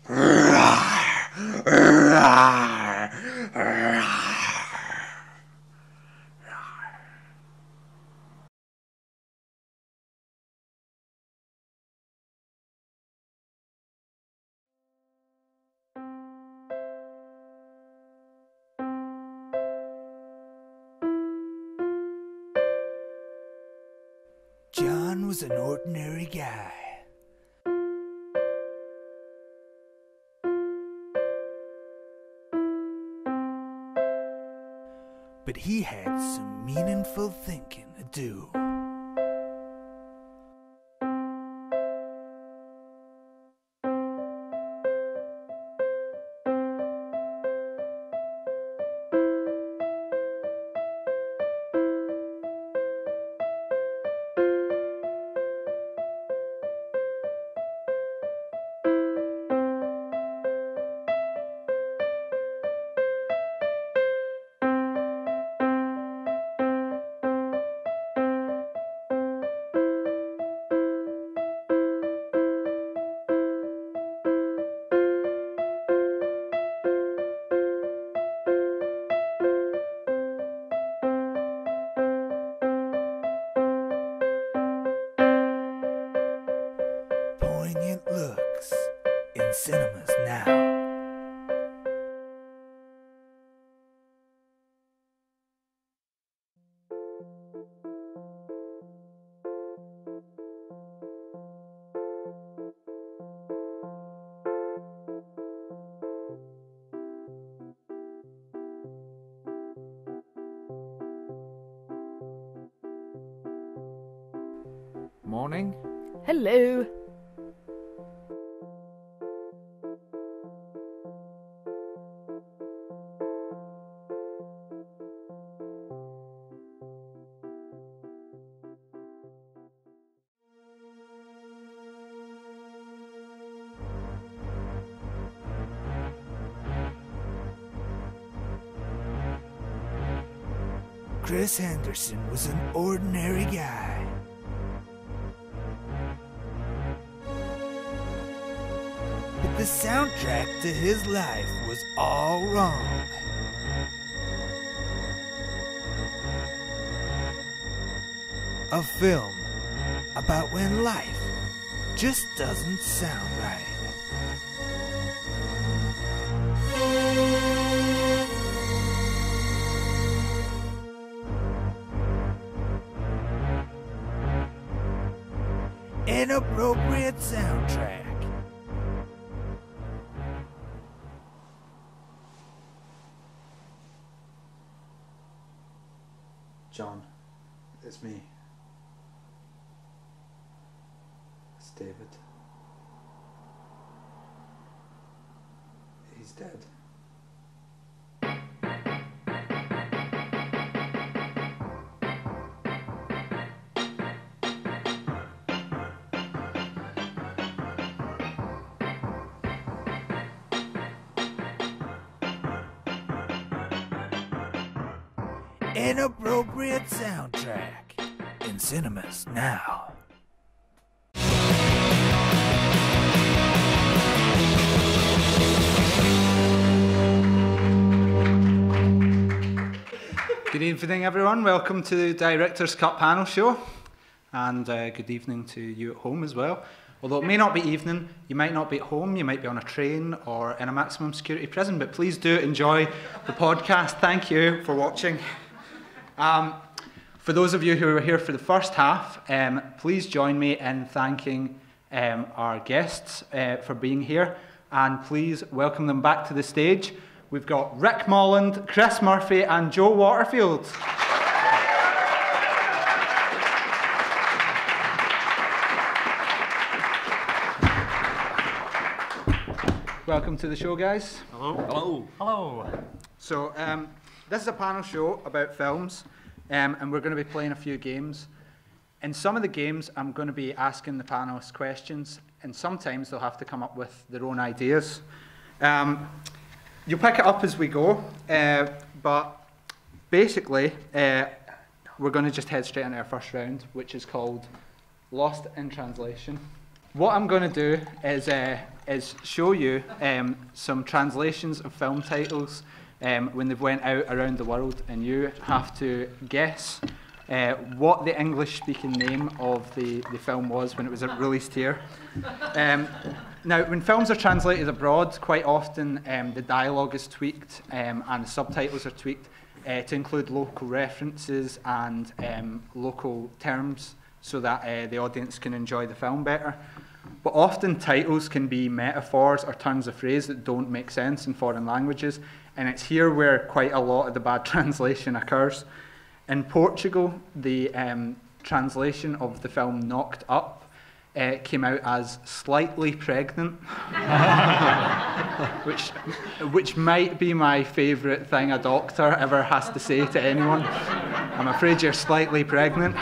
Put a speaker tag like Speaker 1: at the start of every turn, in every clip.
Speaker 1: John was an ordinary guy. But he had some meaningful thinking to do. Poignant looks in cinemas now.
Speaker 2: Morning.
Speaker 3: Hello.
Speaker 1: Chris Henderson was an ordinary guy. But the soundtrack to his life was all wrong. A film about when life just doesn't sound right. Inappropriate soundtrack.
Speaker 2: John, it's me. It's David. He's dead.
Speaker 1: Inappropriate soundtrack in cinemas now.
Speaker 2: Good evening, everyone. Welcome to the Director's Cut panel show, and good evening to you at home as well. Although it may not be evening, you might not be at home, you might be on a train or in a maximum security prison, but please do enjoy the podcast. Thank you for watching. For those of you who are here for the first half, please join me in thanking our guests for being here, and please welcome them back to the stage. We've got Rick Molland, Chris Murphy, and Joe Waterfield. Welcome to the show, guys.
Speaker 4: Hello. Hello. Hello.
Speaker 2: So, this is a panel show about films, and we're going to be playing a few games. In some of the games, I'm going to be asking the panelists questions, and sometimes they'll have to come up with their own ideas. You'll pick it up as we go, but basically, we're going to just head straight into our first round, which is called Lost in Translation. what I'm going to do is show you some translations of film titles when they've went out around the world, and you have to guess what the English-speaking name of the film was when it was released here. Now, when films are translated abroad, quite often the dialogue is tweaked and the subtitles are tweaked to include local references and local terms so that the audience can enjoy the film better. But often titles can be metaphors or turns of phrase that don't make sense in foreign languages, and it's here where quite a lot of the bad translation occurs. In Portugal, the translation of the film Knocked Up came out as Slightly Pregnant, which might be my favourite thing a doctor ever has to say to anyone. I'm afraid you're slightly pregnant.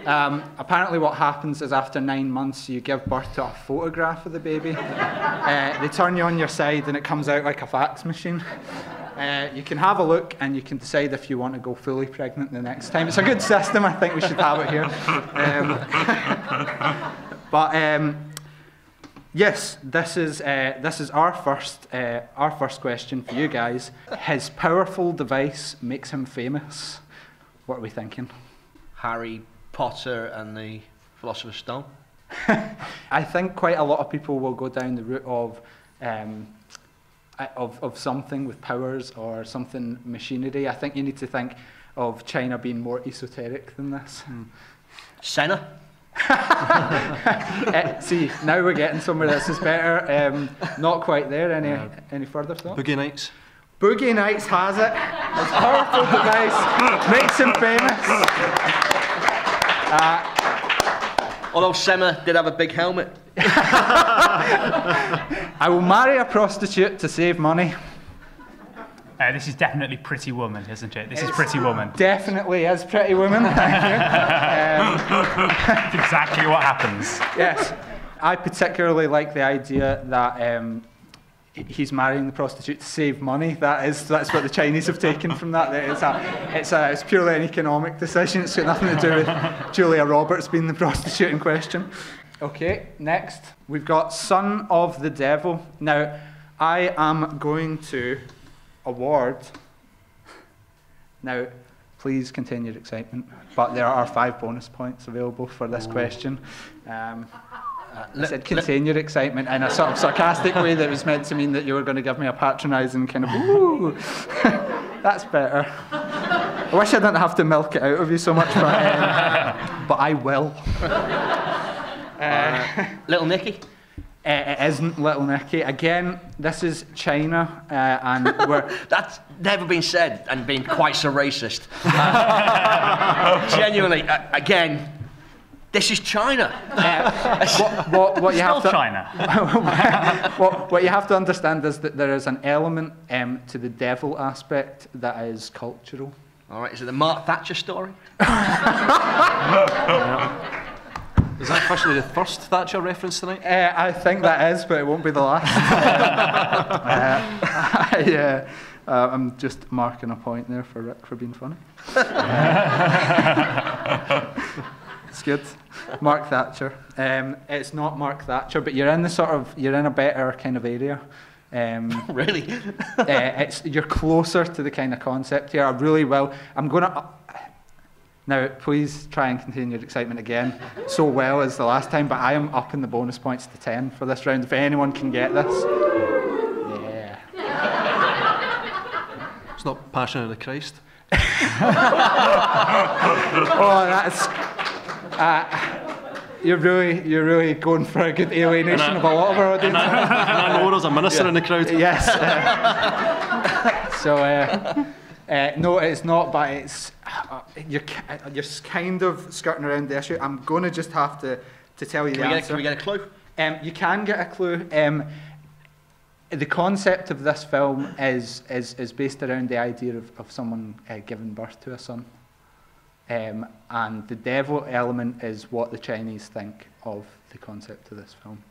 Speaker 2: Apparently what happens is after 9 months you give birth to a photograph of the baby. They turn you on your side and it comes out like a fax machine. You can have a look and you can decide if you want to go fully pregnant the next time. It's a good system, I think we should have it here. Yes, this is our first question for you guys. His powerful device makes him famous. What are we thinking?
Speaker 3: Harry Potter and the Philosopher's Stone.
Speaker 2: I think quite a lot of people will go down the route of something with powers or something machinery. I think you need to think of China being more esoteric than this.
Speaker 3: Senna.
Speaker 2: See, now we're getting somewhere. This is better. Not quite there. Any further thoughts?
Speaker 5: Boogie Nights.
Speaker 2: Boogie Nights has it. His powerful device makes him famous.
Speaker 3: Although Senna did have a big helmet.
Speaker 2: I will marry a prostitute to save money.
Speaker 4: This is definitely Pretty Woman, isn't it? This is Pretty Woman.
Speaker 2: Definitely is Pretty Woman. Thank you.
Speaker 4: That's exactly what happens.
Speaker 2: Yes. I particularly like the idea that he's marrying the prostitute to save money. That's what the Chinese have taken from that. It's purely an economic decision. It's got nothing to do with Julia Roberts being the prostitute in question. Okay, next we've got Son of the Devil. Now, I am going to award. Now, please contain your excitement, but there are 5 bonus points available for this question. I said contain your excitement in a sort of sarcastic way that was meant to mean that you were going to give me a patronising kind of, ooh, that's better. I wish I didn't have to milk it out of you so much, but I will.
Speaker 3: Little Nicky?
Speaker 2: It isn't Little Nicky. Again, this is China, and we're...
Speaker 3: That's never been said and been quite so racist. Genuinely, again, this is China.
Speaker 2: What you have to
Speaker 4: China.
Speaker 2: what you have to understand is that there is an element to the devil aspect that is cultural.
Speaker 3: All right, is it the Mark Thatcher story?
Speaker 5: Is that officially the first Thatcher reference tonight?
Speaker 2: I think that is, but it won't be the last. I'm just marking a point there for Rick for being funny. It's good. Mark Thatcher. It's not Mark Thatcher, but you're in a better kind of area.
Speaker 3: Really?
Speaker 2: You're closer to the kind of concept here. I really will. I'm gonna. Now, please try and contain your excitement again, so well as the last time, but I am upping the bonus points to 10 for this round, if anyone can get this. Yeah.
Speaker 5: It's not Passion of the Christ.
Speaker 2: Oh, that's... You're really going for a good alienation of a lot of our audience.
Speaker 5: And I know there's a minister in the crowd.
Speaker 2: Yes. No, it's not, but it's you're kind of skirting around the issue. I'm going to just have to tell you the answer.
Speaker 3: Can we get a clue?
Speaker 2: You can get a clue. The concept of this film is based around the idea of someone giving birth to a son. And the devil element is what the Chinese think of the concept of this film.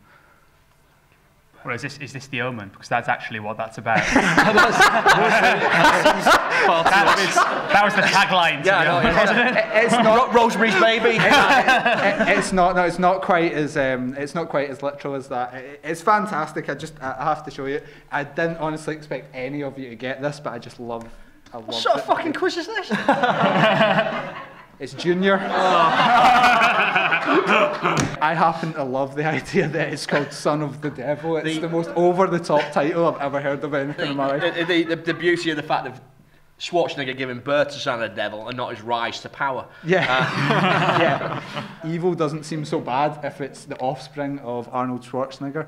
Speaker 4: Or is this The Omen? Because that's actually what that's about. That was the tagline.
Speaker 2: It's not
Speaker 3: Rosemary's Baby.
Speaker 2: it's not. No, it's not quite as literal as that. It's fantastic. I have to show you. I didn't honestly expect any of you to get this, but I loved
Speaker 3: What sort of fucking quiz is this?
Speaker 2: It's Junior. I happen to love the idea that it's called Son of the Devil. It's the most over-the-top title I've ever heard of anything in my life.
Speaker 3: The beauty of the fact of Schwarzenegger giving birth to Son of the Devil and not his rise to power.
Speaker 2: Yeah. Evil doesn't seem so bad if it's the offspring of Arnold Schwarzenegger.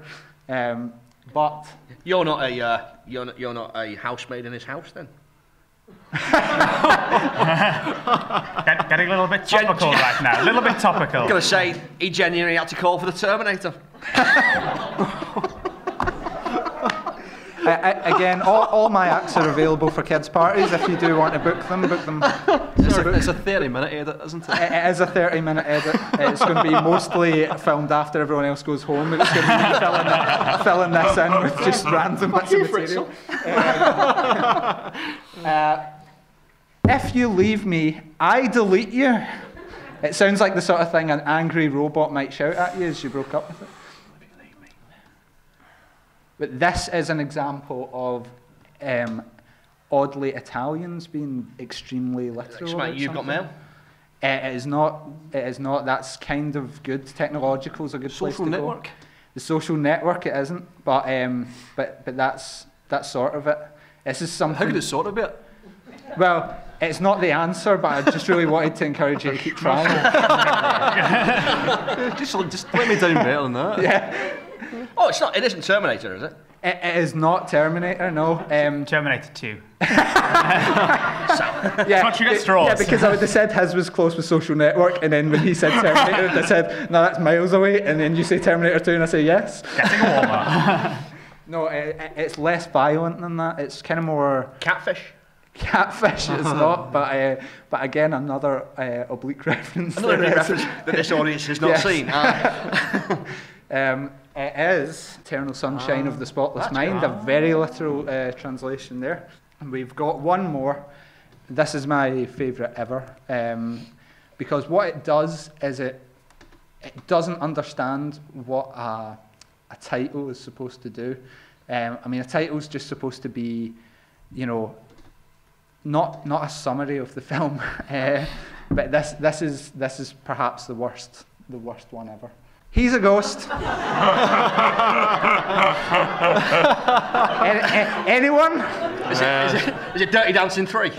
Speaker 2: But
Speaker 3: you're not a housemaid in his house then.
Speaker 4: Getting a little bit topical right now. A little bit topical.
Speaker 3: I'm gonna say he genuinely had to call for the Terminator.
Speaker 2: Again, all my acts are available for kids' parties. If you do want to book them.
Speaker 5: It's a 30-minute edit, isn't it?
Speaker 2: It is a 30-minute edit. It's going to be mostly filmed after everyone else goes home. It's going to be filling this in with just random bits of material. If you leave me, I delete you. It sounds like the sort of thing an angry robot might shout at you as you broke up with it. But this is an example of oddly Italians being extremely literal.
Speaker 3: You've got mail?
Speaker 2: It is not. That's kind of good. Technological is a good place to go.
Speaker 5: Social network?
Speaker 2: The social network, it isn't. But that's sort of it. This is something.
Speaker 5: How could it sort of be it?
Speaker 2: Well, it's not the answer, but I just really wanted to encourage you to keep trying.
Speaker 5: just let me down better than that.
Speaker 2: Yeah.
Speaker 3: Oh, it's not. It isn't Terminator, is it?
Speaker 2: It is not Terminator, no.
Speaker 4: Terminator 2.
Speaker 2: Yeah,
Speaker 4: Can't you get straws?
Speaker 2: Yeah, because I would have said his was close with Social Network, and then when he said Terminator, I said, no, that's miles away, and then you say Terminator 2, and I say yes.
Speaker 4: Getting a warmer.
Speaker 2: No, it's less violent than that. It's kind of more...
Speaker 3: Catfish?
Speaker 2: Catfish it's not, but again, another oblique reference.
Speaker 3: Another reference that this audience has not seen.
Speaker 2: It is Eternal Sunshine of the Spotless Mind, a very literal translation there. And we've got one more. This is my favourite ever, because what it does is it doesn't understand what a title is supposed to do. I mean, a title is just supposed to be, not a summary of the film, but this is perhaps the worst one ever. He's a ghost. Anyone?
Speaker 3: Is it Dirty Dancing 3?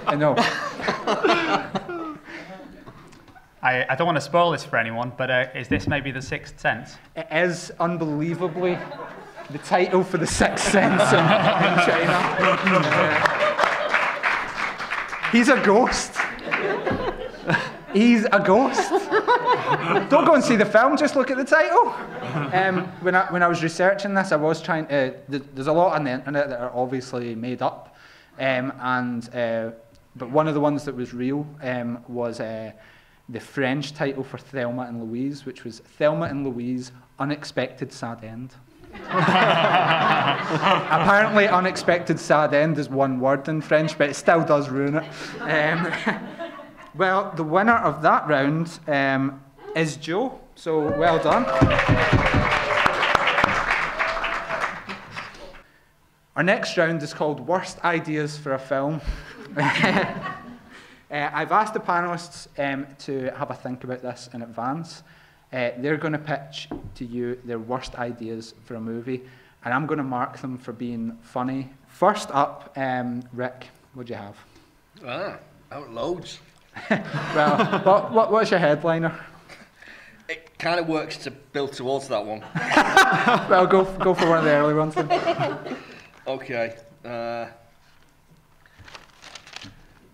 Speaker 2: I know.
Speaker 4: I don't want to spoil this for anyone, but is this maybe The Sixth Sense?
Speaker 2: It is unbelievably the title for The Sixth Sense in China. He's a ghost. He's a ghost. Don't go and see the film, just look at the title. When I was researching this, I was trying to... There's a lot on the internet that are obviously made up, but one of the ones that was real was the French title for Thelma and Louise, which was Thelma and Louise, Unexpected Sad End. Apparently, unexpected sad end is one word in French, but it still does ruin it. Well, the winner of that round is Joe, so well done. Our next round is called Worst Ideas for a Film. I've asked the panellists to have a think about this in advance. They're going to pitch to you their worst ideas for a movie, and I'm going to mark them for being funny. First up, Rick, what do you have?
Speaker 3: Loads.
Speaker 2: Well, what's your headliner?
Speaker 3: It kind of works to build towards that one.
Speaker 2: Well, go for one of the early ones then.
Speaker 3: Okay.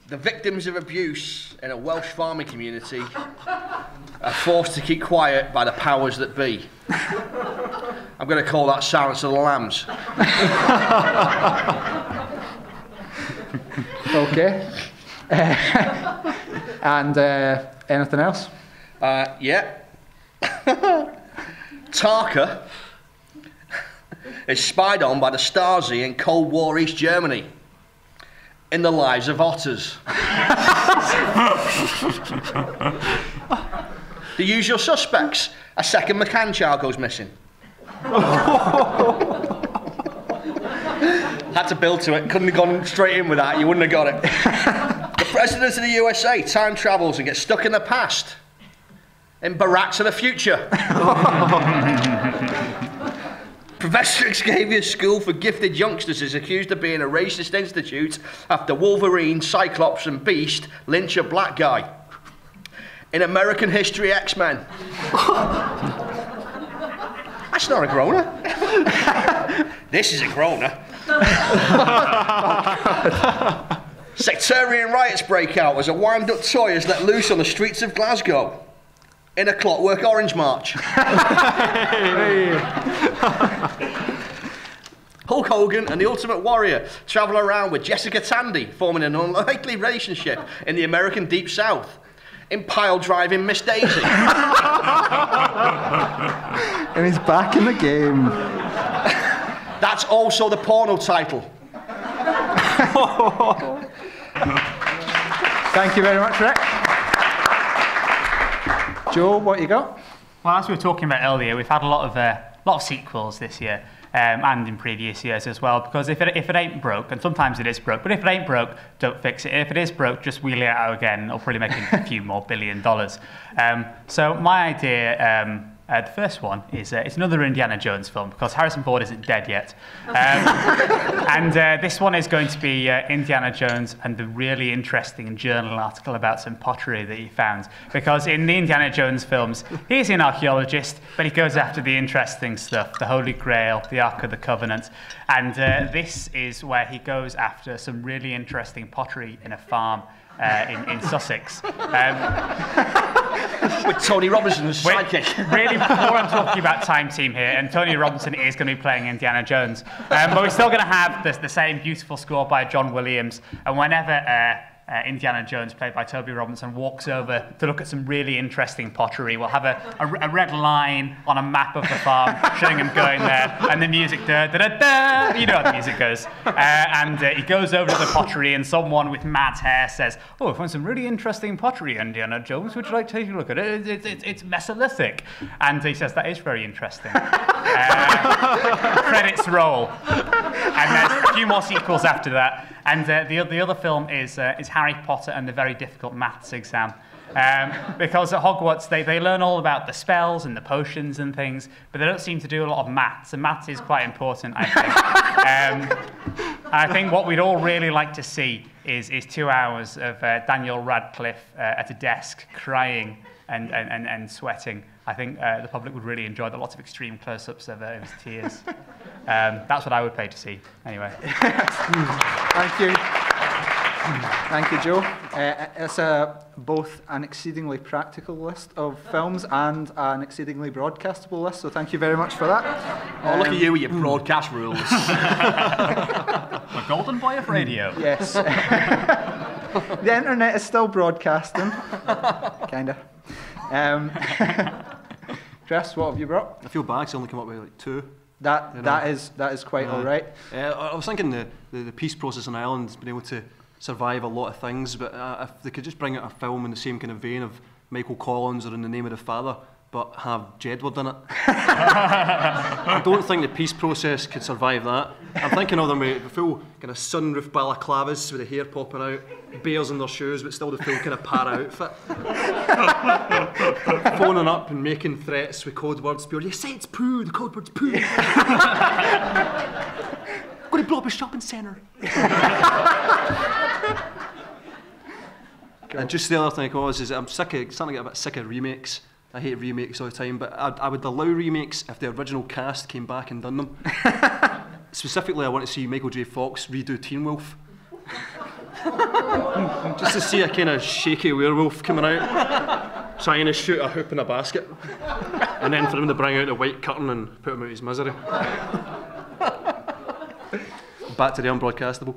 Speaker 3: The victims of abuse in a Welsh farming community are forced to keep quiet by the powers that be. I'm going to call that Silence of the Lambs.
Speaker 2: Okay. And anything else?
Speaker 3: Yeah. Tarka is spied on by the Stasi in Cold War East Germany in the lives of otters. The usual suspects. A second McCann child goes missing. Had to build to it. Couldn't have gone straight in with that. You wouldn't have got it. The president of the USA time travels and gets stuck in the past. In barracks of the future. Professor Xavier's School for Gifted Youngsters is accused of being a racist institute after Wolverine, Cyclops and Beast lynch a black guy. In American History X-Men. That's not a groaner. This is a groaner. Sectarian riots break out as a wind-up toy is let loose on the streets of Glasgow. In a Clockwork Orange March. Hulk Hogan and the Ultimate Warrior travel around with Jessica Tandy, forming an unlikely relationship in the American Deep South. In Pile Driving Miss Daisy.
Speaker 2: And he's back in the game.
Speaker 3: That's also the porno title.
Speaker 2: Thank you very much, Rick. Joe, what you got?
Speaker 4: Well, as we were talking about earlier, we've had a lot of sequels this year, and in previous years as well. Because if it ain't broke, and sometimes it is broke, but if it ain't broke, don't fix it. If it is broke, just wheel it out again. It'll probably make a few more $1 billion. So my idea. The first one is it's another Indiana Jones film because Harrison Ford isn't dead yet. And this one is going to be Indiana Jones and the really interesting journal article about some pottery that he found. Because in the Indiana Jones films, he's an archaeologist, but he goes after the interesting stuff, the Holy Grail, the Ark of the Covenant. And this is where he goes after some really interesting pottery in a farm in Sussex.
Speaker 3: With Tony Robinson's sidekick.
Speaker 4: Really, before I'm talking about Time Team here, and Tony Robinson is going to be playing Indiana Jones, but we're still going to have the same beautiful score by John Williams, and whenever Indiana Jones, played by Toby Robinson, walks over to look at some really interesting pottery, we'll have a red line on a map of the farm showing him going there, and the music, da-da-da-da, you know how the music goes. And he goes over to the pottery, and someone with mad hair says, "Oh, I found some really interesting pottery, Indiana Jones. Would you like to take a look at it? It's Mesolithic." And he says, "That is very interesting." Credits roll. And there's a few more sequels after that. And the other film is Harry Potter and the Very Difficult Maths Exam. Because at Hogwarts, they learn all about the spells and the potions and things, but they don't seem to do a lot of maths, and maths is quite important, I think. I think what we'd all really like to see is 2 hours of Daniel Radcliffe at a desk crying and sweating. I think the public would really enjoy that. Lots of extreme close-ups of his tears. That's what I would pay to see, anyway.
Speaker 2: Thank you. Thank you, Joe. It's both an exceedingly practical list of films and an exceedingly broadcastable list, so thank you very much for that.
Speaker 3: Oh, look at you with your broadcast rules.
Speaker 4: The golden boy of radio.
Speaker 2: Yes. The internet is still broadcasting. Kinda. Chris, what have you brought?
Speaker 5: I feel bad 'cause I only come up with like 2.
Speaker 2: That is quite all right.
Speaker 5: I was thinking the peace process in Ireland has been able to survive a lot of things, but if they could just bring out a film in the same kind of vein of Michael Collins or In the Name of the Father, but have Jedward in it. I don't think the peace process could survive that. I'm thinking of them with full kind of sunroof balaclavas with the hair popping out, bears in their shoes, but still the full kind of para outfit. Phoning up and making threats with code words. You say it's poo, the code word's poo. Going to blow up a shopping centre. And just the other thing is I'm starting to get a bit sick of remakes. I hate remakes all the time, but I would allow remakes if the original cast came back and done them. Specifically, I want to see Michael J. Fox redo Teen Wolf. Just to see a kind of shaky werewolf coming out, trying to shoot a hoop in a basket, and then for him to bring out the white curtain and put him out of his misery. back to the unbroadcastable.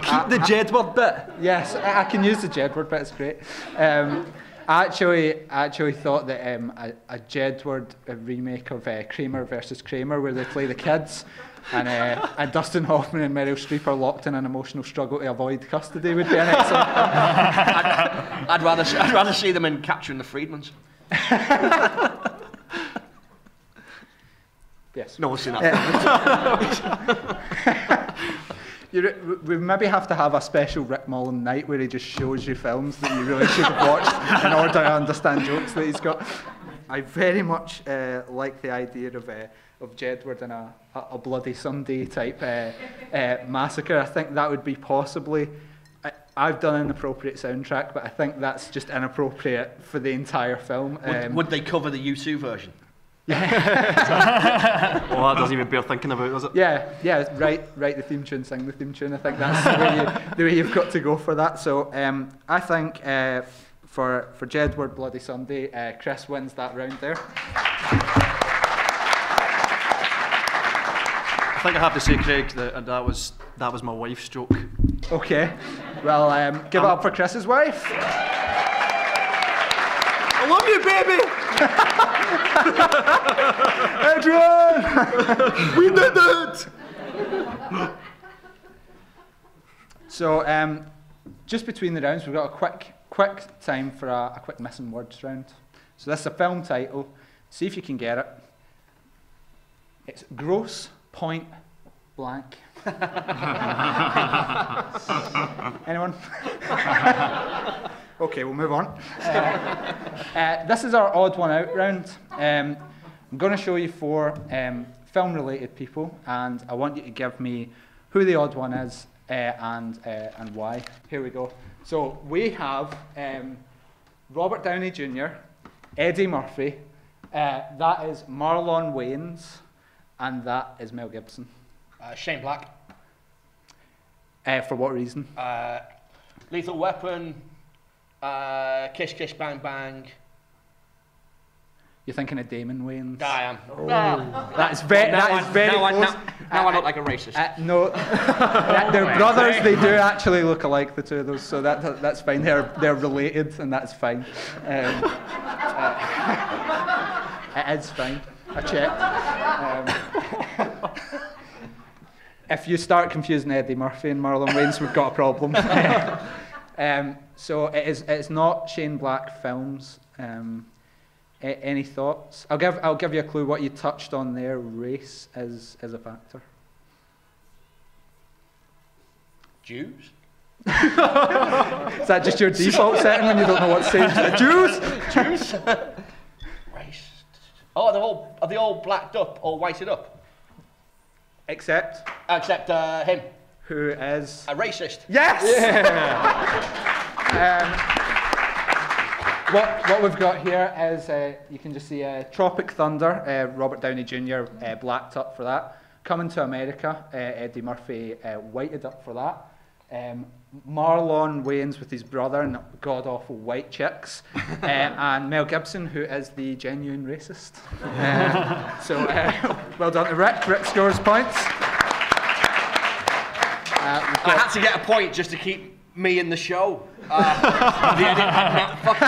Speaker 5: Keep the Jedward bit.
Speaker 2: Yes, I can use the Jedward bit, it's great. I actually thought that a Jedward remake of Kramer versus Kramer, where they play the kids, and Dustin Hoffman and Meryl Streep are locked in an emotional struggle to avoid custody, would be an excellent film.
Speaker 3: I'd rather see them in Capturing the Freedmans.
Speaker 2: Yes.
Speaker 3: No one's seen that.
Speaker 2: We maybe have to have a special Rick Molland night where he just shows you films that you really should have watched in order to understand jokes that he's got. I very much like the idea of Jedward and a Bloody Sunday type massacre. I think that would be possibly... I've done an appropriate soundtrack, but I think that's just inappropriate for the entire film.
Speaker 3: Would they cover the U2 version?
Speaker 5: Well, that doesn't even bear thinking about, does it?
Speaker 2: Yeah. Write the theme tune, sing the theme tune. I think that's the way you've got to go for that. So I think for Jedward Bloody Sunday, Chris wins that round there.
Speaker 5: I think I have to say, Craig, that was my wife's joke.
Speaker 2: Okay. Well, give it up for Chris's wife.
Speaker 5: I love you, baby.
Speaker 2: Adrian!
Speaker 5: We did it!
Speaker 2: So, just between the rounds, we've got a quick time for a quick missing words round. So this is a film title. See if you can get it. It's Gross Point Blank. Anyone? Okay, we'll move on. This is our odd one out round. I'm going to show you 4 film-related people, and I want you to give me who the odd one is and why. Here we go. So we have Robert Downey Jr., Eddie Murphy, that is Marlon Wayans, and that is Mel Gibson.
Speaker 3: Shane Black.
Speaker 2: For what reason?
Speaker 3: Lethal Weapon. Kiss Kiss Bang Bang.
Speaker 2: You're thinking of Damon Wayans?
Speaker 3: I am.
Speaker 2: Oh. That is very close.
Speaker 3: Now I look like a racist.
Speaker 2: No, they're brothers. They do actually look alike, the two of those. So that's fine. They're related, and that's fine. It is fine. I checked. If you start confusing Eddie Murphy and Marlon Wayans, we've got a problem. So it's not Shane Black films. Any thoughts? I'll give you a clue. What you touched on there, race is a factor.
Speaker 3: Jews.
Speaker 2: Is that just your default setting when you don't know what to say? Jews.
Speaker 3: Race. Oh, are they all blacked up or whited up?
Speaker 2: Except
Speaker 3: him.
Speaker 2: Who is
Speaker 3: a racist?
Speaker 2: Yes. Yeah. What we've got here is you can just see Tropic Thunder. Robert Downey Jr. Blacked up for that. Coming to America. Eddie Murphy whited up for that. Marlon Wayans with his brother and god awful white chicks, and Mel Gibson, who is the genuine racist. So well done to Rick. Rick scores points.
Speaker 3: I had to get a point just to keep me in the show. Fuck you!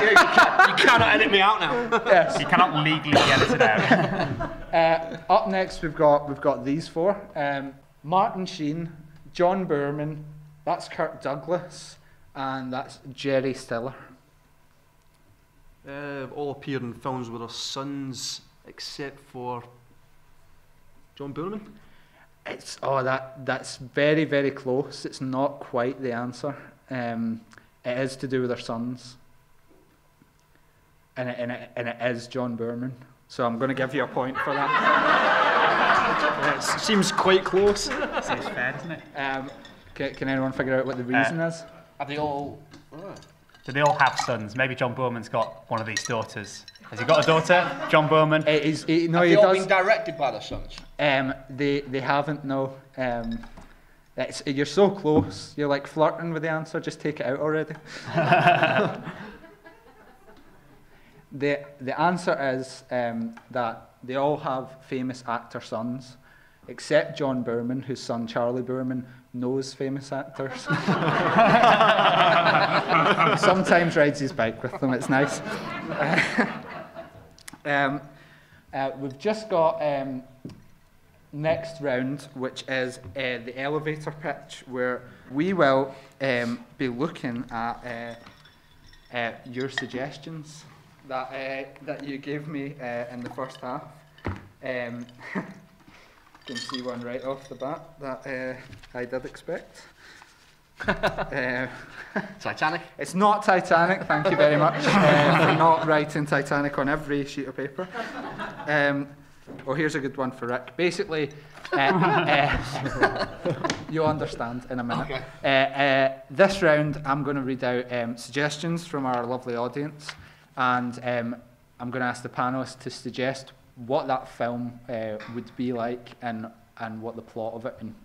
Speaker 3: You cannot edit me out now.
Speaker 2: Yes.
Speaker 4: You cannot legally be edited out.
Speaker 2: Up next, we've got these 4: Martin Sheen, John Boorman. That's Kirk Douglas, and that's Jerry Stiller.
Speaker 5: All appear in films with their sons, except for John Boorman.
Speaker 2: That's very, very close. It's not quite the answer. It is to do with their sons, and it is John Boorman. So I'm going to give you a point for that.
Speaker 5: It seems quite close.
Speaker 4: Seems fair, doesn't it?
Speaker 2: Can anyone figure out what the reason is?
Speaker 3: Are they all...
Speaker 4: Do they all have sons? Maybe John Boorman's got one of these daughters. Has he got a daughter, John Boorman?
Speaker 3: Have they all been directed by their sons?
Speaker 2: They haven't, no. You're so close. You're like flirting with the answer. Just take it out already. The answer is that they all have famous actor sons. except John Boorman, whose son Charlie Boorman knows famous actors. Sometimes rides his bike with them, it's nice. We've just got next round, which is the elevator pitch, where we will be looking at your suggestions that you gave me in the first half. You can see one right off the bat that I did expect.
Speaker 3: Titanic?
Speaker 2: It's not Titanic, thank you very much for not writing Titanic on every sheet of paper. Oh, here's a good one for Rick. Basically, you'll understand in a minute.
Speaker 3: Okay.
Speaker 2: This round, I'm going to read out suggestions from our lovely audience, and I'm going to ask the panellists to suggest what that film would be like, and what the plot of it, and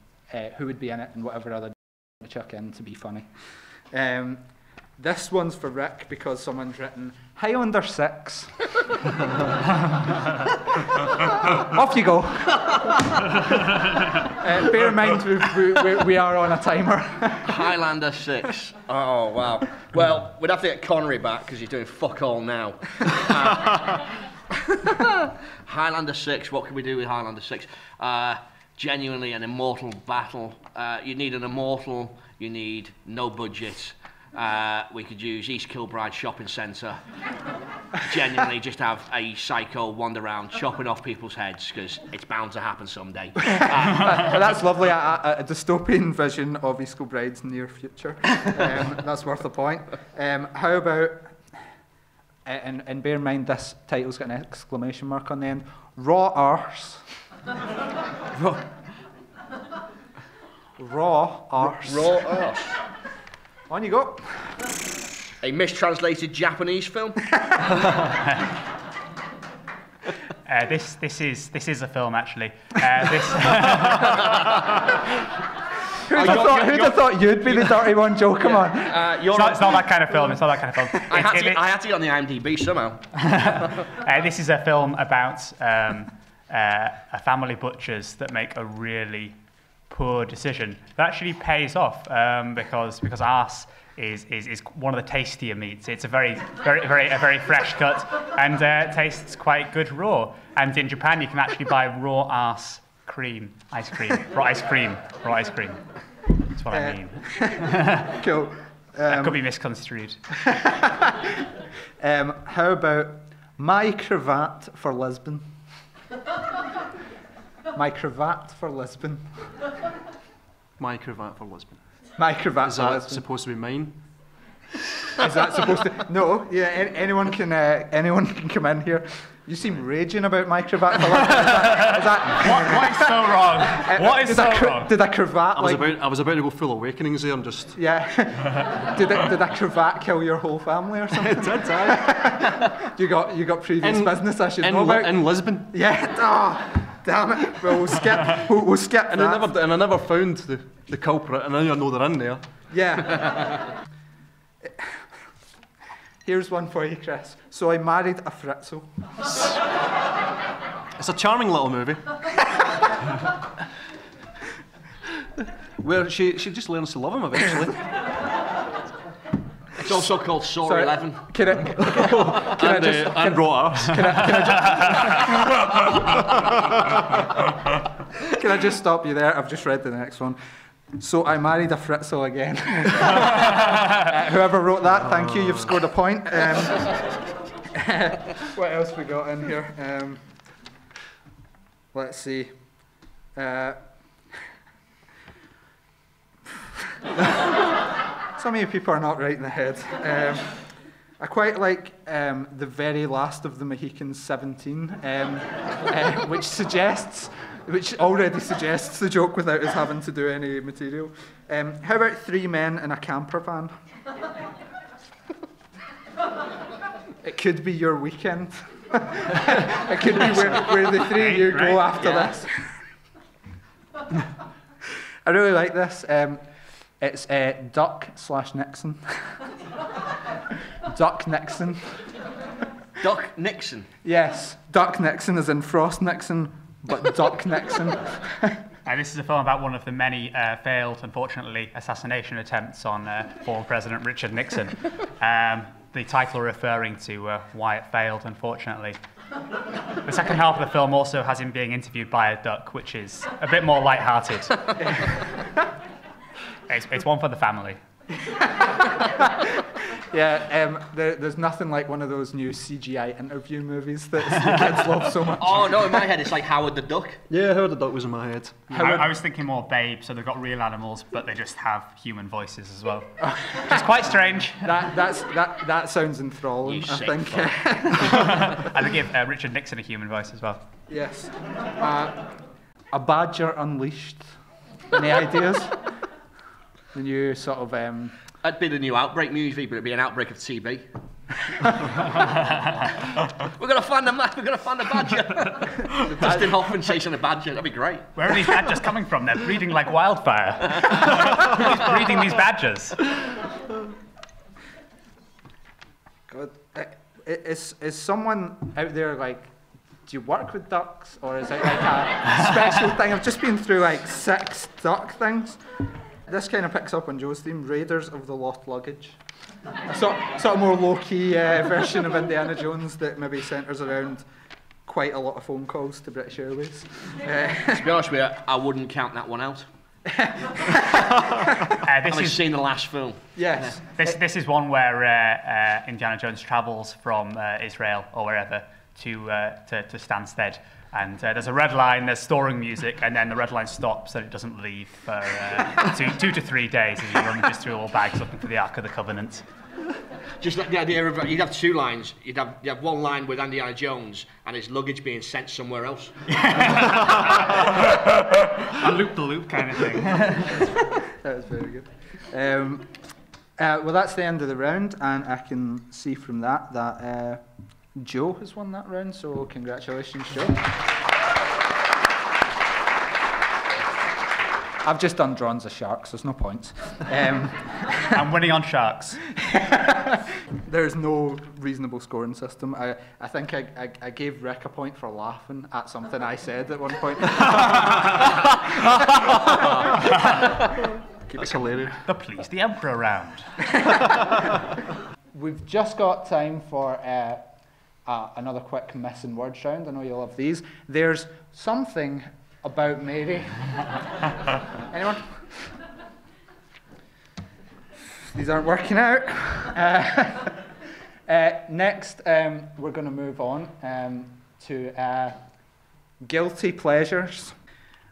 Speaker 2: who would be in it, and whatever other to chuck in to be funny. This one's for Rick because someone's written Highlander 6. Off you go. Bear in mind we are on a timer.
Speaker 3: Highlander 6. Oh, wow. Well, we'd have to get Connery back because he's doing fuck all now. Highlander 6, what can we do with Highlander 6? Genuinely an immortal battle. You need an immortal, you need no budget. We could use East Kilbride Shopping Centre. Genuinely just have a psycho wander around chopping off people's heads because it's bound to happen someday.
Speaker 2: Well, that's lovely. A dystopian vision of East Kilbride's near future. That's worth a point. How about, and bear in mind this title's got an exclamation mark on the end, Raw Arse. Raw Arse.
Speaker 3: Raw Arse.
Speaker 2: On you go.
Speaker 3: A mistranslated Japanese film.
Speaker 4: This is a film actually.
Speaker 2: Who'd have thought you'd be the dirty one, Joe? Come on.
Speaker 4: It's not that kind of film. It's not that kind of film.
Speaker 3: I had to get on the IMDb somehow.
Speaker 4: This is a film about a family butchers that make a really poor decision that actually pays off because arse is one of the tastier meats. It's a very fresh cut and tastes quite good raw. And in Japan, you can actually buy raw arse cream, ice cream, raw ice cream. That's what I mean.
Speaker 2: Cool.
Speaker 4: That could be misconstrued.
Speaker 2: How about my cravat for Lisbon? My cravat for Lisbon.
Speaker 5: My cravat for Lisbon.
Speaker 2: My cravat
Speaker 5: Is
Speaker 2: for
Speaker 5: that
Speaker 2: Lisbon.
Speaker 5: supposed to be mine?
Speaker 2: Is that supposed to? No. Yeah. Anyone can come in here. You seem raging about my cravat for Lisbon. Is that
Speaker 4: What is so wrong? What is so wrong?
Speaker 2: Did a cravat
Speaker 5: I was about to go full awakenings there and just...
Speaker 2: Yeah. Did a cravat kill your whole family or something?
Speaker 5: It did, aye.
Speaker 2: You got previous business I should know about?
Speaker 5: In Lisbon.
Speaker 2: Yeah. Oh, damn it. Well, we'll skip. We'll skip
Speaker 5: And
Speaker 2: that.
Speaker 5: I never found the culprit, and now I know they're in there.
Speaker 2: Yeah. Here's one for you, Chris. So I married a Fritzel.
Speaker 5: It's a charming little movie. Where she just learns to love him eventually.
Speaker 3: It's also called Saw 11.
Speaker 2: Can I just stop you there? I've just read the next one. So I married a Fritzel again. Whoever wrote that, thank you. You've scored a point. What else we got in here? Let's see. Some of you people are not right in the head. I quite like the very last of the Mohicans 17, which already suggests the joke without us having to do any material. How about 3 men in a camper van? It could be your weekend. It could be where the 3 of you go after this. I really like this. It's Duck/Nixon. Duck Nixon.
Speaker 3: Duck Nixon.
Speaker 2: Yes, Duck Nixon as in Frost Nixon, but Duck Nixon.
Speaker 4: This is a film about one of the many failed, unfortunately, assassination attempts on former President Richard Nixon. The title referring to why it failed, unfortunately. The second half of the film also has him being interviewed by a duck, which is a bit more light-hearted. It's one for the family.
Speaker 2: Yeah, there's nothing like one of those new CGI interview movies that the kids love so much.
Speaker 3: Oh no, in my head it's like Howard the Duck.
Speaker 5: Yeah, Howard the Duck was in my head.
Speaker 4: I was thinking more Babe, so they've got real animals, but they just have human voices as well. Which is quite strange.
Speaker 2: That sounds enthralling, I think.
Speaker 4: And they give Richard Nixon a human voice as well.
Speaker 2: Yes. A Badger Unleashed. Any ideas? The new sort of...
Speaker 3: That'd be the new Outbreak movie, but it'd be an outbreak of TB. We're gonna find the badger. Dustin Hoffman chasing a badger. That'd be great.
Speaker 4: Where are these badgers coming from? They're breeding like wildfire. Who's breeding these badgers?
Speaker 2: God, is someone out there like? Do you work with ducks, or is it like a special thing? I've just been through like 6 duck things. This kind of picks up on Joe's theme, Raiders of the Lost Luggage. A sort of more low-key version of Indiana Jones that maybe centres around quite a lot of phone calls to British Airways.
Speaker 3: To be honest with you, I wouldn't count that one out. I've seen the last film.
Speaker 2: Yes.
Speaker 4: This is one where Indiana Jones travels from Israel or wherever to Stansted. And there's a red line, there's storing music, and then the red line stops and it doesn't leave for 2 to 3 days as he rummages through all bags looking for the Ark of the Covenant.
Speaker 3: Just like the idea of, you'd have 2 lines. You'd have one line with Indiana Jones and his luggage being sent somewhere else.
Speaker 4: A loop-the-loop kind of thing.
Speaker 2: That was very good. Well, that's the end of the round, and I can see from that Joe has won that round, so congratulations, Joe. I've just done drawings of sharks, there's no points.
Speaker 4: I'm winning on sharks.
Speaker 2: There's no reasonable scoring system. I think I gave Rick a point for laughing at something I said at one point.
Speaker 5: That's hilarious.
Speaker 4: The Please the Emperor round.
Speaker 2: We've just got time for another quick missing words round. I know you'll love these. There's something about Mary. Anyone? These aren't working out. Next, we're going to move on to guilty pleasures.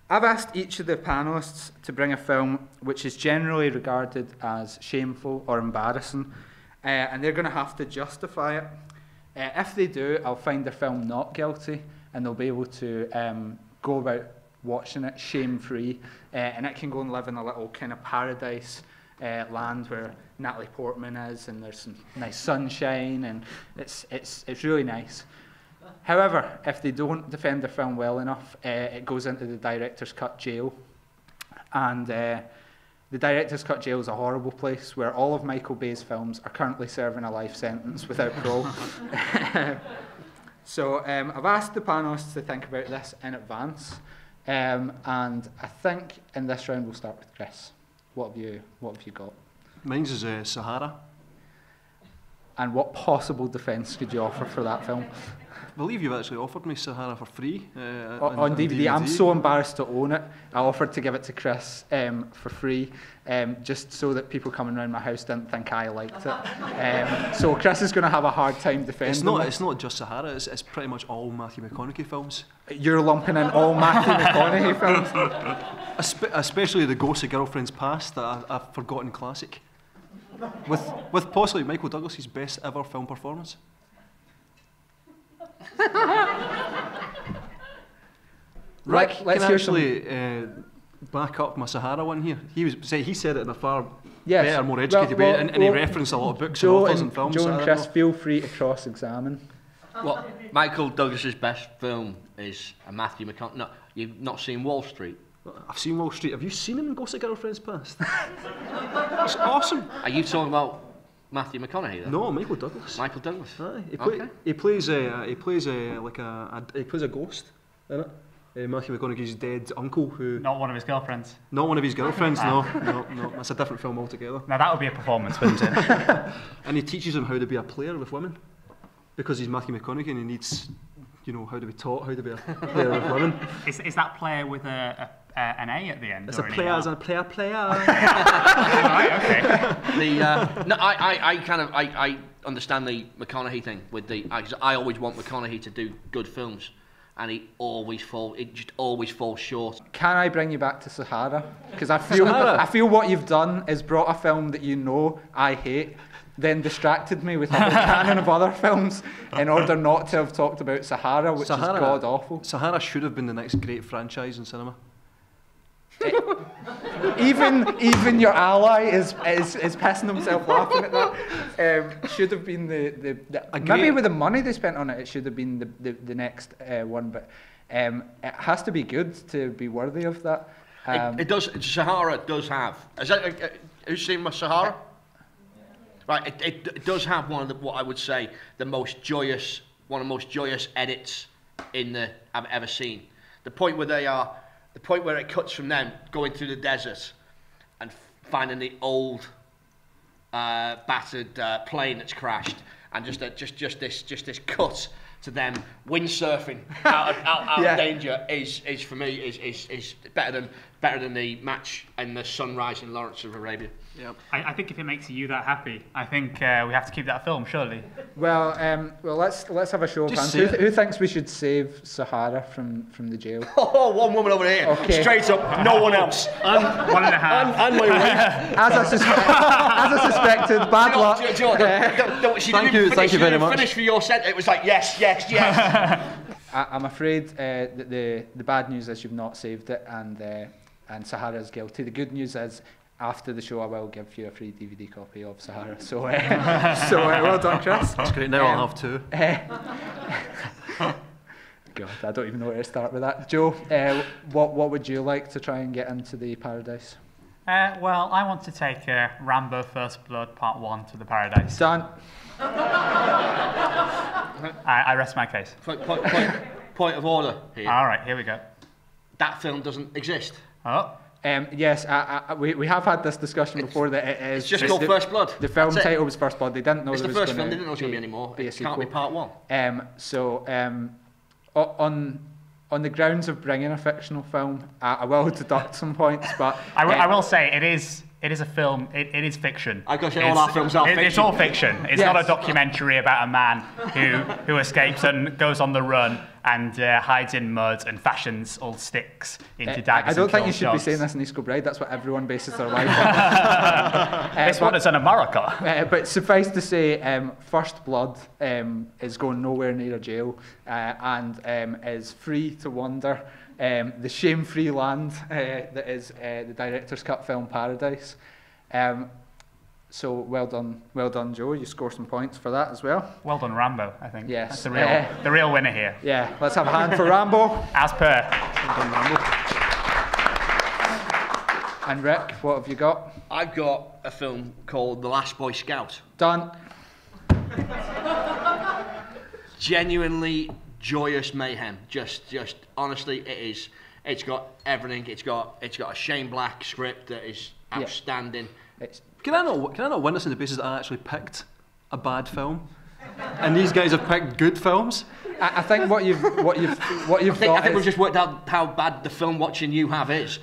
Speaker 2: I've asked each of the panellists to bring a film which is generally regarded as shameful or embarrassing, and they're going to have to justify it. If they do, I'll find the film not guilty, and they'll be able to go about watching it shame-free, and it can go and live in a little kind of paradise land where Natalie Portman is, and there's some nice sunshine, and it's really nice. However, if they don't defend the film well enough, it goes into the director's cut jail, and the director's cut jail is a horrible place where all of Michael Bay's films are currently serving a life sentence without parole. So I've asked the panellists to think about this in advance, and I think in this round we'll start with Chris. What have you got?
Speaker 5: Mine's is Sahara.
Speaker 2: And what possible defence could you offer for that film?
Speaker 5: I believe you've actually offered me Sahara for free.
Speaker 2: On DVD. I'm so embarrassed to own it. I offered to give it to Chris for free, just so that people coming around my house didn't think I liked it. So Chris is going to have a hard time defending it.
Speaker 5: It's not just Sahara, it's pretty much all Matthew McConaughey films.
Speaker 2: You're lumping in all Matthew McConaughey films?
Speaker 5: Especially the Ghosts of Girlfriends Past, that a forgotten classic. With possibly Michael Douglas's best ever film performance. Rick, let's hear actually back up my Sahara one here. He said it in a far better, more educated way, and he referenced a lot of books and authors and films.
Speaker 2: Joe and Chris, feel free to cross-examine.
Speaker 3: Well, Michael Douglas's best film is a Matthew McConaughey. No, you've not seen Wall Street.
Speaker 5: I've seen Wall Street. Have you seen him in Ghosts of Girlfriends Past? It's awesome.
Speaker 3: Are you talking about Matthew McConaughey then?
Speaker 5: No, Michael Douglas.
Speaker 3: Michael Douglas.
Speaker 5: Aye, he plays a ghost in it. Matthew McConaughey's dead uncle, who...
Speaker 4: Not one of his girlfriends.
Speaker 5: Not one of his girlfriends, no. That's a different film altogether.
Speaker 4: Now that would be a performance, wouldn't it?
Speaker 5: And he teaches him how to be a player with women, because he's Matthew McConaughey and he needs, how to be taught how to be a player with women.
Speaker 4: Is that player with an A at the end?
Speaker 5: It's a player.
Speaker 4: Right, okay.
Speaker 3: I understand the McConaughey thing with I always want McConaughey to do good films, and it just always falls short.
Speaker 2: Can I bring you back to Sahara? Because I feel what you've done is brought a film that I hate, then distracted me with a whole canon of other films in order not to have talked about Sahara, which is god awful.
Speaker 5: Sahara should have been the next great franchise in cinema.
Speaker 2: Even your ally is pissing himself laughing at that. Should have been maybe with the money they spent on it should have been the next one, but it has to be good to be worthy of that.
Speaker 3: It does. Sahara does have. Who's seen Sahara? Right. It does have one of what I would say one of the most joyous edits I've ever seen. The point where it cuts from them going through the desert and finding the old battered plane that's crashed, and just this cut to them windsurfing out of danger is for me is better than the match and the sunrise in Lawrence of Arabia.
Speaker 5: Yep.
Speaker 4: I think if it makes you that happy, I think we have to keep that film, surely.
Speaker 2: Well, let's have a show of hands. Who thinks we should save Sahara from the jail?
Speaker 3: Oh, one woman over here.
Speaker 2: Okay.
Speaker 3: Straight up, no one else.
Speaker 4: One and a half.
Speaker 3: And my wife.
Speaker 2: As I suspected, bad luck.
Speaker 5: Thank you very much.
Speaker 3: Finish for your set. It was like yes.
Speaker 2: I'm afraid that the bad news is you've not saved it, and Sahara is guilty. The good news is, after the show, I will give you a free DVD copy of Sahara. So well done, Chris.
Speaker 5: That's great. Now I'll have two.
Speaker 2: God, I don't even know where to start with that. Joe, what would you like to try and get into the paradise?
Speaker 4: Well, I want to take Rambo First Blood Part 1 to the paradise.
Speaker 2: Done.
Speaker 4: I rest my case.
Speaker 3: Point of order here.
Speaker 4: All right, here we go.
Speaker 3: That film doesn't exist.
Speaker 4: Oh.
Speaker 2: Yes, we have had this discussion before that it is.
Speaker 3: It's just called First Blood.
Speaker 2: The film title was First Blood. They didn't know
Speaker 3: it's
Speaker 2: there
Speaker 3: the
Speaker 2: was
Speaker 3: first film. They didn't know it was going to be anymore. It can't be Part 1.
Speaker 2: On the grounds of bringing a fictional film, I will deduct some points, but
Speaker 4: I will say it is a film. It is fiction.
Speaker 3: I've got to say all our films are fiction.
Speaker 4: It's all fiction. It's
Speaker 2: Yes.
Speaker 4: not a documentary about a man who escapes and goes on the run and hides in mud and fashions all sticks into daggers.
Speaker 2: I don't
Speaker 4: and
Speaker 2: think you
Speaker 4: kills
Speaker 2: should be
Speaker 4: dogs.
Speaker 2: saying this in East Kilbride. That's what everyone bases their life on.
Speaker 4: This one is in America.
Speaker 2: But suffice to say, First Blood is going nowhere near a jail and is free to wander the shame-free land that is the director's cut film Paradise. So well done, Joe. You score some points for that as well.
Speaker 4: Well done, Rambo. I think.
Speaker 2: Yes.
Speaker 4: That's the real winner here.
Speaker 2: Yeah. Let's have a hand for Rambo.
Speaker 4: As per.
Speaker 5: Well done, Rambo.
Speaker 2: And Rick, what have you got?
Speaker 3: I've got a film called The Last Boy Scout.
Speaker 2: Done.
Speaker 3: Genuinely joyous mayhem. Just honestly, it is. It's got everything. It's got a Shane Black script that is outstanding.
Speaker 5: Can I not win this on the basis that I actually picked a bad film, and these guys have picked good films?
Speaker 2: I think what you've got.
Speaker 3: I think we've just worked out how bad the film watching you have is.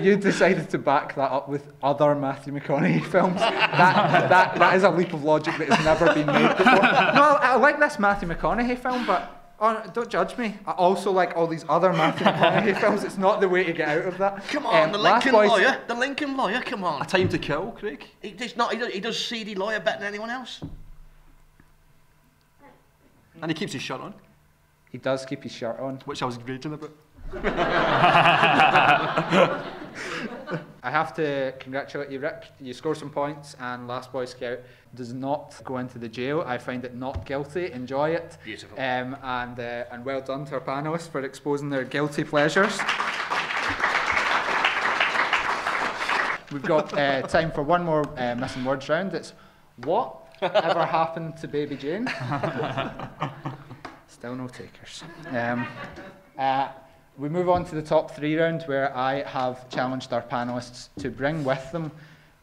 Speaker 2: You decided to back that up with other Matthew McConaughey films. That is a leap of logic that has never been made before. No, I like this Matthew McConaughey film, but don't judge me. I also like all these other Matthew McConaughey films. It's not the way to get out of that.
Speaker 3: Come on, The Lincoln Lawyer. Come on.
Speaker 5: A Time to Kill, Craig.
Speaker 3: He does CD Lawyer better than anyone else.
Speaker 5: And he keeps his shirt on,
Speaker 2: He does keep his shirt on.
Speaker 5: which I was raging about.
Speaker 2: I have to congratulate you, Rick. You score some points, and Last Boy Scout does not go into the jail. I find it not guilty. Enjoy it.
Speaker 3: Beautiful.
Speaker 2: And well done to our panellists for exposing their guilty pleasures. We've got time for one more missing words round. It's what ever happened to Baby Jane? Still no takers. We move on to the top 3 round, where I have challenged our panellists to bring with them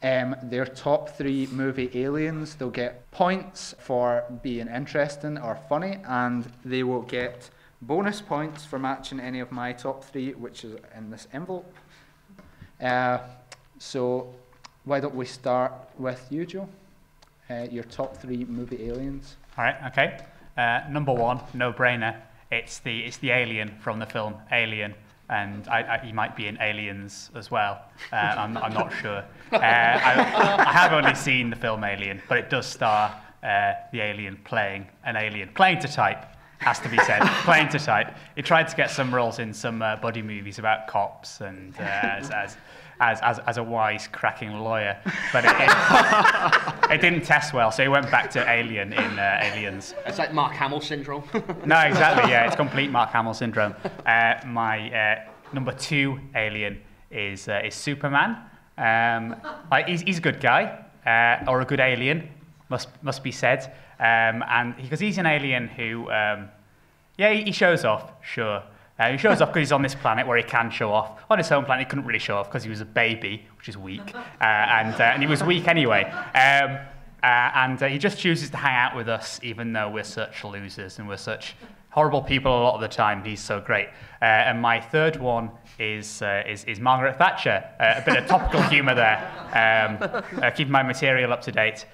Speaker 2: their top 3 movie aliens. They'll get points for being interesting or funny, and they will get bonus points for matching any of my top 3, which is in this envelope. So why don't we start with you, Joe? Your top 3 movie aliens.
Speaker 4: All right, okay. Number 1, no-brainer. It's the alien from the film Alien, and he might be in Aliens as well. I'm not sure. I have only seen the film Alien, but it does star the alien playing an alien. Playing to type, has to be said. Playing to type. He tried to get some roles in some buddy movies about cops and as a wise-cracking lawyer, but it didn't test well, so he went back to Alien in Aliens.
Speaker 3: It's like Mark Hamill syndrome.
Speaker 4: No, exactly, yeah, it's complete Mark Hamill syndrome. My number 2 alien is Superman. He's a good guy, or a good alien, must be said, and because he's an alien who, he shows off, sure. He shows off because he's on this planet where he can show off. On his home planet, he couldn't really show off because he was a baby, which is weak, and he was weak anyway. And he just chooses to hang out with us, even though we're such losers and we're such horrible people a lot of the time. He's so great. And my third one is Margaret Thatcher. A bit of topical humour there, keeping my material up to date.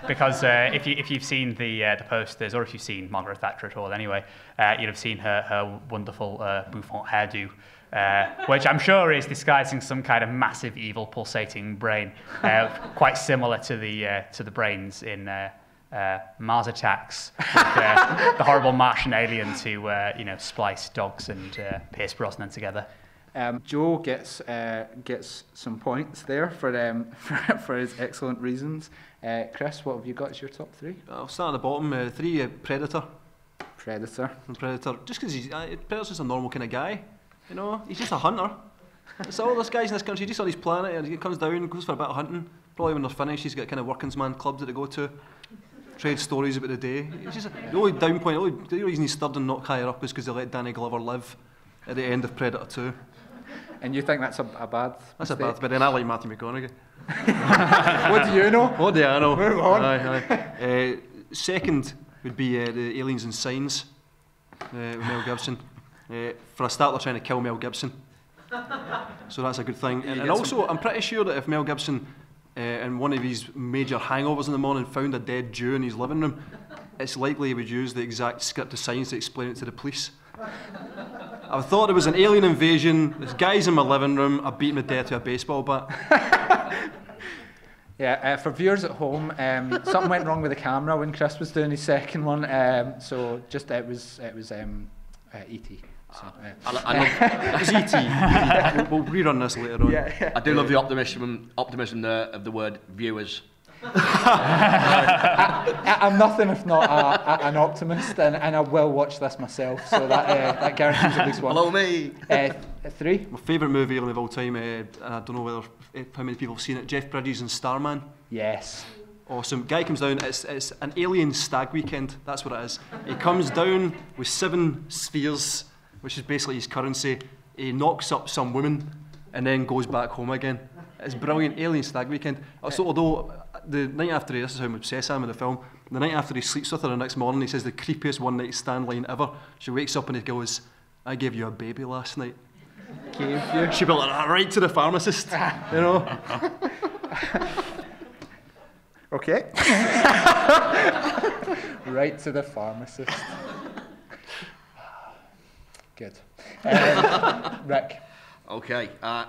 Speaker 4: Because if you've seen the posters, or if you've seen Margaret Thatcher at all anyway, you'll have seen her wonderful bouffant hairdo, which I'm sure is disguising some kind of massive evil pulsating brain, quite similar to the brains in Mars Attacks, with, the horrible Martian aliens who splice dogs and Pierce Brosnan together.
Speaker 2: Joe gets some points there for his excellent reasons. Chris, what have you got as your top 3?
Speaker 5: I'll start at the bottom. 3, Predator.
Speaker 2: Predator.
Speaker 5: Just because Predator's just a normal kind of guy. You know, he's just a hunter. It's all those guys in this country, just on his planet, and he comes down, goes for a bit of hunting. Probably when they're finished, he's got kind of workings man clubs that they go to. Trade stories about the day. It's just the only down point, the only reason he's stirred and not higher up is because they let Danny Glover live at the end of Predator 2.
Speaker 2: And you think that's a bad
Speaker 5: That's
Speaker 2: mistake?
Speaker 5: a bad, but then I like Matthew McConaughey.
Speaker 2: What do you know?
Speaker 5: What do I know?
Speaker 2: Move on.
Speaker 5: Aye. Second would be the Aliens and Signs with Mel Gibson. For a start, they're trying to kill Mel Gibson. So that's a good thing. And also, I'm pretty sure that if Mel Gibson, in one of his major hangovers in the morning, found a dead Jew in his living room, it's likely he would use the exact script of Signs to explain it to the police. I thought there was an alien invasion, there's guys in my living room, I beat him to death with a baseball bat.
Speaker 2: Yeah, for viewers at home, something went wrong with the camera when Chris was doing his second one, so just it was E.T. So,
Speaker 5: It was E.T. We'll rerun this later on.
Speaker 2: Yeah.
Speaker 3: I do love the optimism of the word viewers.
Speaker 2: I'm nothing if not an optimist, and I will watch this myself, so that guarantees at least one.
Speaker 3: Hello, me.
Speaker 2: 3?
Speaker 5: My favourite movie of all time, and I don't know how many people have seen it, Jeff Bridges and Starman.
Speaker 2: Yes.
Speaker 5: Awesome. Guy comes down, it's an alien stag weekend, that's what it is. He comes down with 7 spheres, which is basically his currency. He knocks up some woman and then goes back home again. It's brilliant, alien stag weekend. So although the night after this is how obsessed I am with the film, the night after he sleeps with her the next morning, he says the creepiest one night stand line ever. She wakes up and he goes, I gave you a baby last night.
Speaker 2: Gave you?
Speaker 5: She'd be like, right to the pharmacist, you know.
Speaker 2: Okay. Right to the pharmacist. Good. Rick.
Speaker 3: Okay. I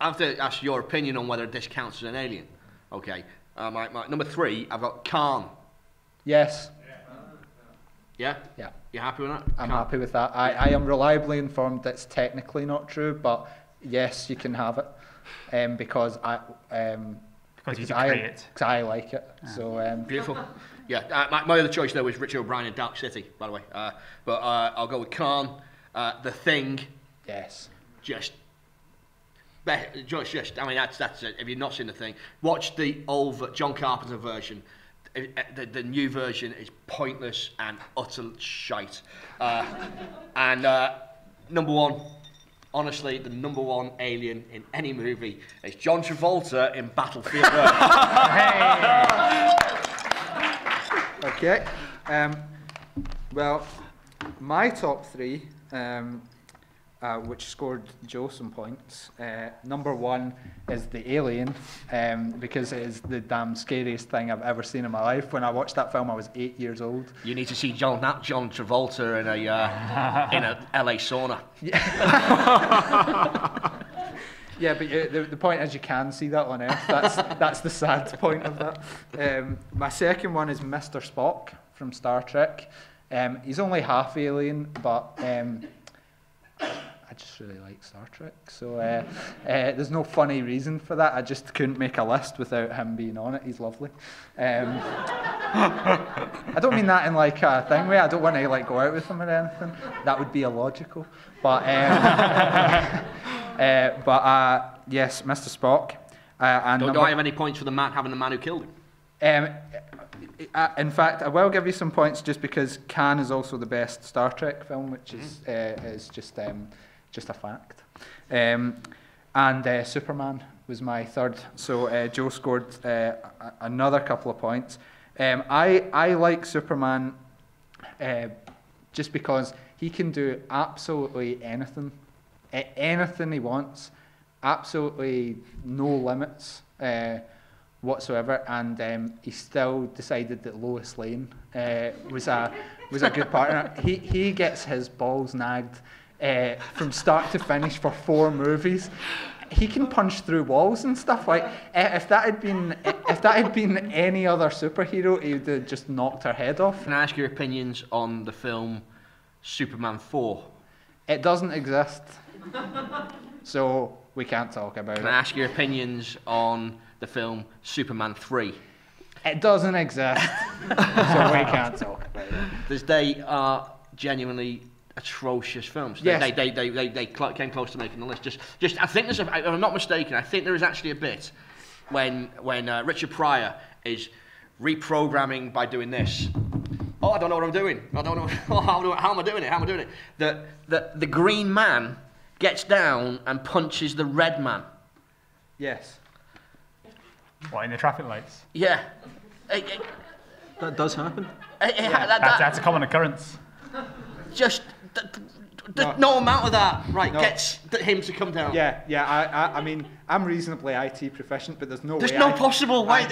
Speaker 3: have to ask your opinion on whether this counts as an alien. Okay. My number 3, I've got Khan.
Speaker 2: Yes.
Speaker 3: Yeah?
Speaker 2: Yeah.
Speaker 3: You happy with that?
Speaker 2: I'm
Speaker 3: Khan.
Speaker 2: happy with that. I am reliably informed that's technically not true, but yes, you can have it, because
Speaker 4: Because
Speaker 2: I like it. Yeah. So
Speaker 3: beautiful. Yeah. My other choice though was Richard O'Brien in Dark City, by the way. But I'll go with Khan. The Thing.
Speaker 2: Yes.
Speaker 3: Just. I mean, that's it. If you've not seen The Thing, watch the old John Carpenter version. the new version is pointless and utter shite. Number one, honestly, the number one alien in any movie is John Travolta in Battlefield Earth.
Speaker 2: Okay. Well, my top three, which scored Joe some points. Number one is The Alien, because it is the damn scariest thing I've ever seen in my life. When I watched that film, I was 8 years old.
Speaker 3: You need to see John Travolta in a LA sauna.
Speaker 2: Yeah, but the point is you can see that on Earth. That's the sad point of that. My second one is Mr. Spock from Star Trek. He's only half alien, but I just really like Star Trek. So there's no funny reason for that. I just couldn't make a list without him being on it. He's lovely. I don't mean that in like a thing way. I don't want to like go out with him or anything. That would be illogical. But yes, Mr. Spock. And
Speaker 3: do I have any points for having the man who killed him?
Speaker 2: In fact, I will give you some points just because Can is also the best Star Trek film, which is just a fact. And Superman was my third. So Joe scored another couple of points. I like Superman just because he can do absolutely anything he wants, absolutely no limits whatsoever, and he still decided that Lois Lane was a good partner. He gets his balls nagged from start to finish for 4 movies. He can punch through walls and stuff. Like if that had been any other superhero, he would have just knocked her head off.
Speaker 3: Can I ask your opinions on the film Superman 4?
Speaker 2: It doesn't exist, so we can't talk about it.
Speaker 3: Can I ask your opinions on the film Superman 3?
Speaker 2: It doesn't exist, so we can't talk about it.
Speaker 3: They are genuinely atrocious films.
Speaker 2: Yes.
Speaker 3: They came close to making the list. Just I think if I'm not mistaken, I think there is actually a bit when Richard Pryor is reprogramming by doing this. Oh, I don't know what I'm doing. I don't know how am I doing it. The Green Man gets down and punches the Red Man.
Speaker 2: Yes.
Speaker 4: What, in the traffic lights?
Speaker 3: Yeah.
Speaker 5: That does happen.
Speaker 4: That's a common occurrence.
Speaker 3: Just no amount of that gets him to come down.
Speaker 2: Yeah. I mean, I'm reasonably IT proficient, but there's no
Speaker 3: possible way.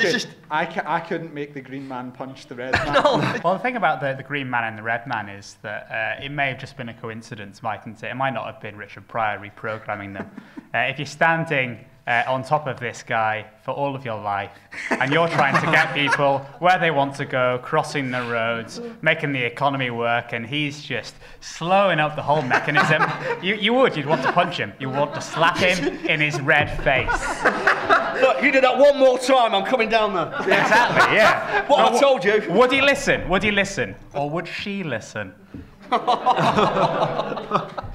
Speaker 2: I couldn't make the Green Man punch the Red Man.
Speaker 3: No.
Speaker 4: Well, the thing about the Green Man and the Red Man is that it may have just been a coincidence, mightn't it? It might not have been Richard Pryor reprogramming them. If you're standing on top of this guy for all of your life, and you're trying to get people where they want to go, crossing the roads, making the economy work, and he's just slowing up the whole mechanism, you'd want to punch him. You want to slap him in his red face.
Speaker 3: Look, you did that one more time, I'm coming down there.
Speaker 4: Exactly, yeah.
Speaker 3: What I told you.
Speaker 4: Would he listen? Would he listen? Or would she listen?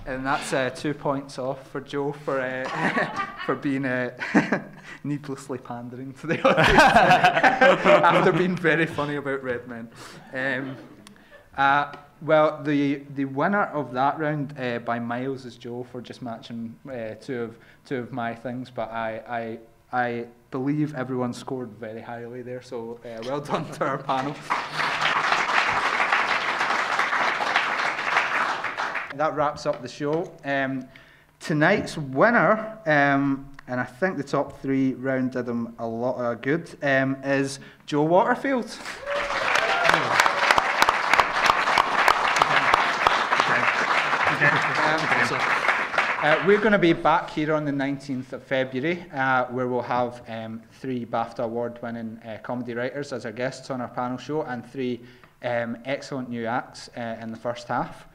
Speaker 2: And that's 2 points off for Joe for being needlessly pandering to the audience after being very funny about Red Men. Well, the winner of that round by miles is Joe for just matching two of my things, but I believe everyone scored very highly there, so well done to our panel. That wraps up the show. Tonight's winner, and I think the top 3 round did him a lot of good, is Joe Waterfield. We're going to be back here on the 19th of February, where we'll have 3 BAFTA award-winning comedy writers as our guests on our panel show, and 3 excellent new acts in the first half.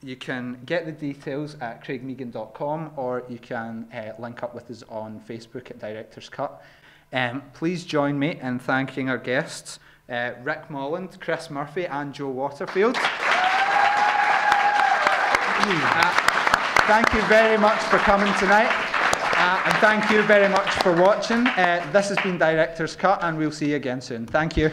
Speaker 2: You can get the details at craigmeighan.com, or you can link up with us on Facebook at Director's Cut. Please join me in thanking our guests, Rick Molland, Chris Murphy and Joe Waterfield. Thank you very much for coming tonight. And thank you very much for watching. This has been Director's Cut, and we'll see you again soon. Thank you.